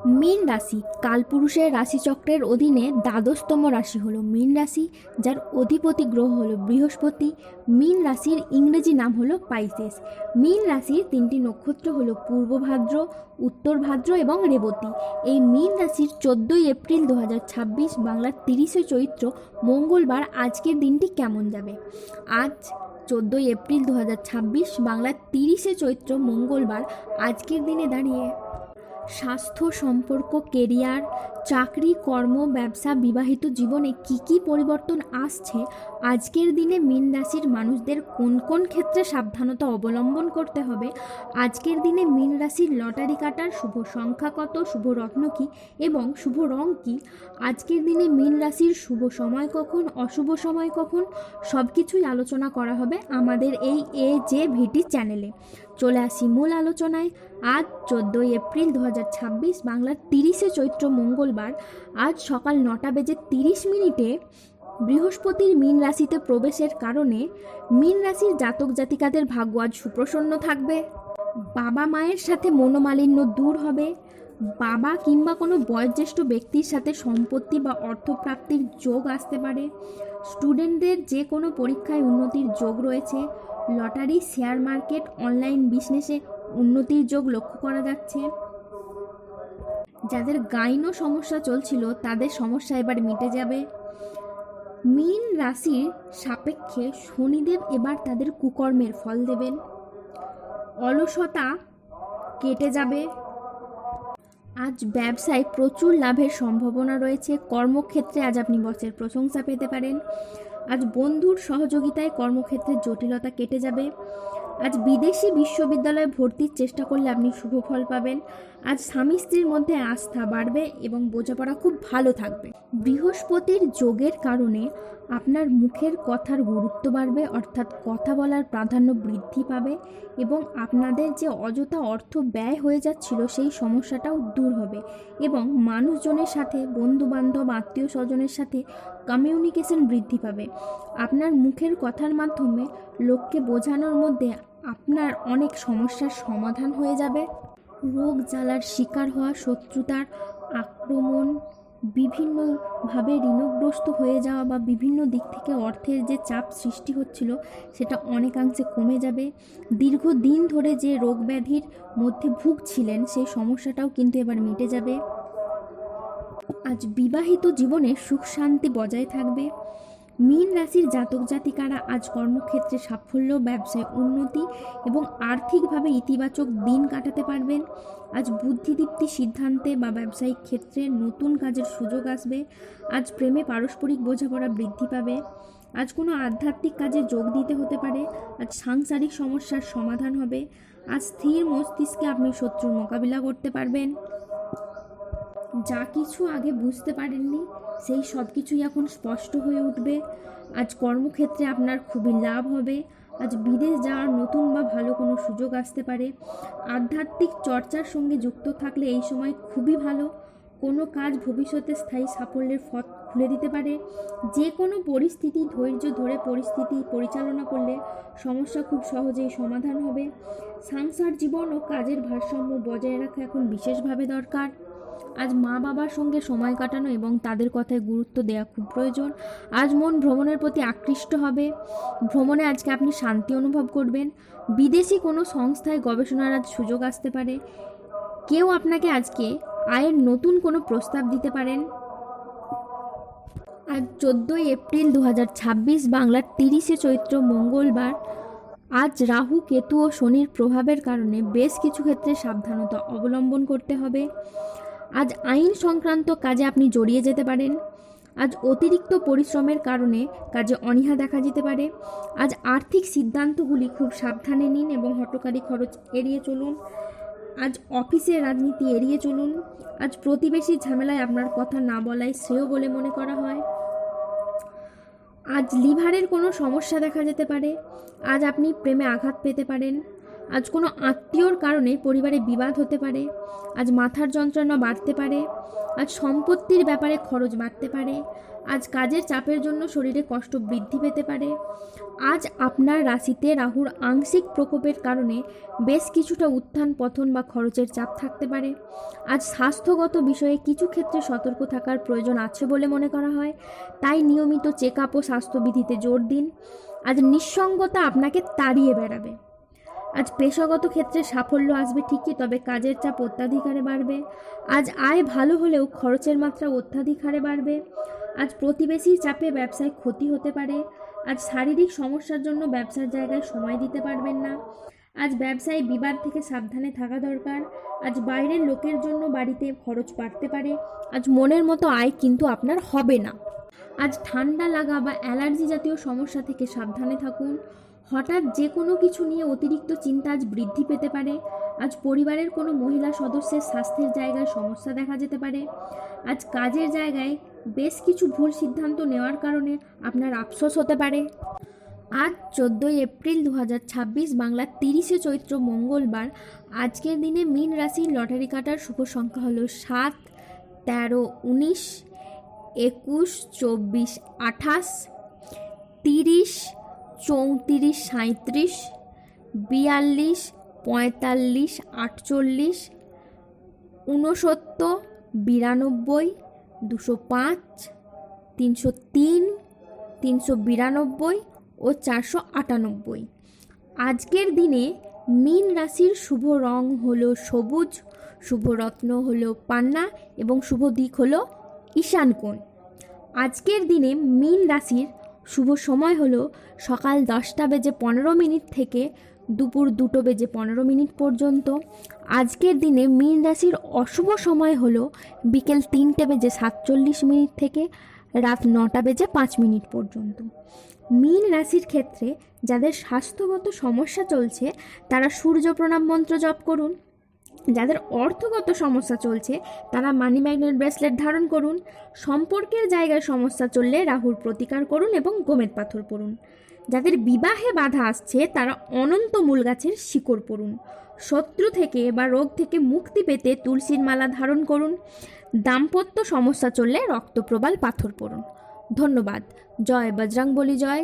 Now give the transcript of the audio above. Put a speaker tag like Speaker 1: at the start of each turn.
Speaker 1: মীন রাশি কালপুরুষের রাশিচক্রের অধীনে দ্বাদশতম রাশি হলো মীন রাশি, যার অধিপতি গ্রহ হলো বৃহস্পতি। মীন রাশির ইংরেজি নাম হলো পাইসেস। মীন রাশির তিনটি নক্ষত্র হলো পূর্ব ভাদ্র, উত্তর ভাদ্র এবং রেবতী। এই মীন রাশির 14ই এপ্রিল 2026 বাংলার 30শে চৈত্র মঙ্গলবার আজকের দিনটি কেমন যাবে। আজ 14ই এপ্রিল 2026 বাংলার 30শে চৈত্র মঙ্গলবার আজকের দিনে দাঁড়িয়ে স্বাস্থ্য, সম্পর্ক, কেরিয়ার, চাকরি, কর্ম, ব্যবসা, বিবাহিত জীবনে কি কি পরিবর্তন আসছে, আজকের দিনে মীন রাশির মানুষদের কোন কোন ক্ষেত্রে সাবধানতা অবলম্বন করতে হবে, আজকের দিনে মীন রাশির লটারি কাটার শুভ সংখ্যা কত, শুভ রত্ন কী এবং শুভ রং কী, আজকের দিনে মীন রাশির শুভ সময় কখন, অশুভ সময় কখন, সব কিছুই আলোচনা করা হবে আমাদের এই AJVT চ্যানেলে। চলে আসি মূল আলোচনায়। আজ 14ই এপ্রিল 2026 বাংলার 30শে চৈত্র মঙ্গলবার আজ সকাল 9:30 বৃহস্পতির মীন রাশিতে প্রবেশের কারণে মীন রাশির জাতক জাতিকাদের ভাগ্য আজ সুপ্রসন্ন থাকবে। বাবা মায়ের সাথে মনোমালিন্য দূর হবে। বাবা কিংবা কোনো বয়োজ্যেষ্ঠ ব্যক্তির সাথে সম্পত্তি বা অর্থপ্রাপ্তির যোগ আসতে পারে। স্টুডেন্টদের যে কোনো পরীক্ষায় উন্নতির যোগ রয়েছে। লটারি, শেয়ার মার্কেট, অনলাইন বিজনেসে উন্নতির যোগ লক্ষ্য করা যাচ্ছে। যাদের গাইনো সমস্যা চলছিল তাদের সমস্যা এবার মিটে যাবে। মীন রাশির সাপেক্ষে শনিদেব এবার তাদের কুকর্মের ফল দেবেন। অলসতা কেটে যাবে। আজ ব্যবসায় প্রচুর লাভের সম্ভাবনা রয়েছে। কর্মক্ষেত্রে আজ আপনি বসের প্রশংসা পেতে পারেন। আজ বন্ধুর সহযোগিতায় কর্মক্ষেত্রে জটিলতা কেটে যাবে। আজ বিদেশি বিশ্ববিদ্যালয়ে ভর্তির চেষ্টা করলে আপনি শুভ ফল পাবেন। আজ স্বামী স্ত্রীর মধ্যে আস্থা বাড়বে এবং বোঝাপড়া খুব ভালো থাকবে। বৃহস্পতির যোগের কারণে আপনার মুখের কথার গুরুত্ব বাড়বে, অর্থাৎ কথা বলার প্রাধান্য বৃদ্ধি পাবে এবং আপনাদের যে অযথা অর্থ ব্যয় হয়ে যাচ্ছিল সেই সমস্যাটাও দূর হবে এবং মানুষজনের সাথে, বন্ধুবান্ধব, আত্মীয় স্বজনের সাথে কমিউনিকেশন বৃদ্ধি পাবে। আপনার মুখের কথার মাধ্যমে লোককে বোঝানোর মধ্যে আপনার অনেক সমস্যার সমাধান হয়ে যাবে। রোগ জ্বালার শিকার হওয়া, শত্রুতার আক্রমণ, বিভিন্নভাবে ঋণগ্রস্ত হয়ে যাওয়া বা বিভিন্ন দিক থেকে অর্থের যে চাপ সৃষ্টি হচ্ছিল সেটা অনেকাংশে কমে যাবে। দীর্ঘদিন ধরে যে রোগ ব্যাধির মধ্যে ভুগছিলেন সেই সমস্যাটাও কিন্তু এবার মিটে যাবে। আজ বিবাহিত জীবনে সুখ শান্তি বজায় থাকবে। মীন রাশির জাতক জাতিকারা আজ কর্মক্ষেত্রে সাফল্য, ব্যবসায় উন্নতি এবং আর্থিকভাবে ইতিবাচক দিন কাটাতে পারবেন। আজ বুদ্ধিদীপ্তি সিদ্ধান্তে বা ব্যবসায়িক ক্ষেত্রে নতুন কাজের সুযোগ আসবে। আজ প্রেমে পারস্পরিক বোঝাপড়া বৃদ্ধি পাবে। আজ কোনো আধ্যাত্মিক কাজে যোগ দিতে হতে পারে। আজ সাংসারিক সমস্যার সমাধান হবে। আজ স্থির মস্তিষ্কে আপনি শত্রুর মোকাবিলা করতে পারবেন। যা কিছু আগে বুঝতে পারেননি সেই সব কিছুই এখন স্পষ্ট হয়ে উঠবে। আজ কর্মক্ষেত্রে আপনার খুবই লাভ হবে। আজ বিদেশ যাওয়ার নতুন বা ভালো কোনো সুযোগ আসতে পারে। আধ্যাত্মিক চর্চার সঙ্গে যুক্ত থাকলে এই সময় খুবই ভালো। কোনো কাজ ভবিষ্যতে স্থায়ী সাফল্যের পথ খুলে দিতে পারে। যে কোনো পরিস্থিতি ধৈর্য ধরে পরিস্থিতি পরিচালনা করলে সমস্যা খুব সহজেই সমাধান হবে। সংসার জীবন ও কাজের ভারসাম্য বজায় রাখা এখন বিশেষভাবে দরকার। আজ মা বাবার সঙ্গে সময় কাটানো এবং তাদের কথায় গুরুত্ব দেওয়া খুব প্রয়োজন। আজ মন ভ্রমণের প্রতি আকৃষ্ট হবে। ভ্রমণে আজকে আপনি শান্তি অনুভব করবেন। বিদেশি কোনো সংস্থায় গবেষণার আজ সুযোগ আসতে পারে। কেউ আপনাকে আজকে আয়ের নতুন কোনো প্রস্তাব দিতে পারেন। আজ 14ই এপ্রিল 2026 বাংলার 30শে চৈত্র মঙ্গলবার আজ রাহু, কেতু ও শনির প্রভাবের কারণে বেশ কিছু ক্ষেত্রে সাবধানতা অবলম্বন করতে হবে। আজ আইন সংক্রান্ত কাজে আপনি জড়িয়ে যেতে পারেন। আজ অতিরিক্ত পরিশ্রমের কারণে কাজে অনীহা দেখা যেতে পারে। আজ আর্থিক সিদ্ধান্তগুলি খুব সাবধানে নিন এবং হঠকারী খরচ এড়িয়ে চলুন। আজ অফিসের রাজনীতি এড়িয়ে চলুন। আজ প্রতিবেশীর ঝামেলায় আপনার কথা না বলাই শ্রেয় বলে মনে করা হয়। আজ লিভারের কোনো সমস্যা দেখা যেতে পারে। আজ আপনি প্রেমে আঘাত পেতে পারেন। আজ কোনো আত্মীয়র কারণে পরিবারে বিবাদ হতে পারে। আজ মাথার যন্ত্রণা বাড়তে পারে। আজ সম্পত্তির ব্যাপারে খরচ বাড়তে পারে। আজ কাজের চাপের জন্য শরীরে কষ্ট বৃদ্ধি পেতে পারে। আজ আপনার রাশিতে রাহুর আংশিক প্রকোপের কারণে বেশ কিছুটা উত্থান পতন বা খরচের চাপ থাকতে পারে। আজ স্বাস্থ্যগত বিষয়ে কিছু ক্ষেত্রে সতর্ক থাকার প্রয়োজন আছে বলে মনে করা হয়, তাই নিয়মিত চেক আপ ও স্বাস্থ্যবিধিতে জোর দিন। আজ নিঃসঙ্গতা আপনাকে তাড়িয়ে বেড়াবে। আজ পেশাগত ক্ষেত্রে সাফল্য আসবে ঠিকই, তবে কাজের চাপ অত্যাধিক হারে বাড়বে। আজ আয় ভালো হলেও খরচের মাত্রা অত্যাধিক হারে বাড়বে। আজ প্রতিবেশীর চাপে ব্যবসায় ক্ষতি হতে পারে। আজ শারীরিক সমস্যার জন্য ব্যবসার জায়গায় সময় দিতে পারবেন না। আজ ব্যবসায় বিবাদ থেকে সাবধানে থাকা দরকার। আজ বাইরের লোকের জন্য বাড়িতে খরচ বাড়তে পারে। আজ মনের মতো আয় কিন্তু আপনার হবে না। আজ ঠান্ডা লাগা বা অ্যালার্জি জাতীয় সমস্যা থেকে সাবধানে থাকুন। হঠাৎ যে কোনো কিছু নিয়ে অতিরিক্ত চিন্তা আজ বৃদ্ধি পেতে পারে। আজ পরিবারের কোনো মহিলা সদস্যের স্বাস্থ্যের জায়গায় সমস্যা দেখা যেতে পারে। আজ কাজের জায়গায় বেশ কিছু ভুল সিদ্ধান্ত নেওয়ার কারণে আপনার আফসোস হতে পারে। আজ 14 এপ্রিল 2026 বাংলা 30 চৈত্র মঙ্গলবার। আজকের দিনে মীন রাশির লটারি কাটার শুভ সংখ্যা হলো 7, 13, 19, 21, 24, 28, 30, 34, 37, 42, 45, 48, 69, 92, 205, 303, 392 ও 498। আজকের দিনে মীন রাশির শুভ রং হলো সবুজ, শুভ রত্ন হলো পান্না এবং শুভ দিক হলো ঈশান কোণ। আজকের দিনে মীন রাশির শুভ সময় হলো সকাল 10:15 থেকে দুপুর 2:15 পর্যন্ত। আজকের দিনে মীন রাশির অশুভ সময় হলো বিকেল 3:47 থেকে রাত 9:05 পর্যন্ত। মীন রাশির ক্ষেত্রে যাদের স্বাস্থ্যগত সমস্যা চলছে তারা সূর্য প্রণাম মন্ত্র জপ করুন। যাদের অর্থগত সমস্যা চলছে তারা মানি ম্যাগনেট ব্রেসলেট ধারণ করুন। সম্পর্কের জায়গায় সমস্যা চললে রাহুর প্রতিকার করুন এবং গোমেদ পাথর পড়ুন। যাদের বিবাহে বাধা আসছে তারা অনন্ত মূল গাছের শিকড় পড়ুন। শত্রু থেকে বা রোগ থেকে মুক্তি পেতে তুলসীর মালা ধারণ করুন। দাম্পত্য সমস্যা চললে রক্তপ্রবাল পাথর পড়ুন। ধন্যবাদ। জয় বজরংবলী জয়।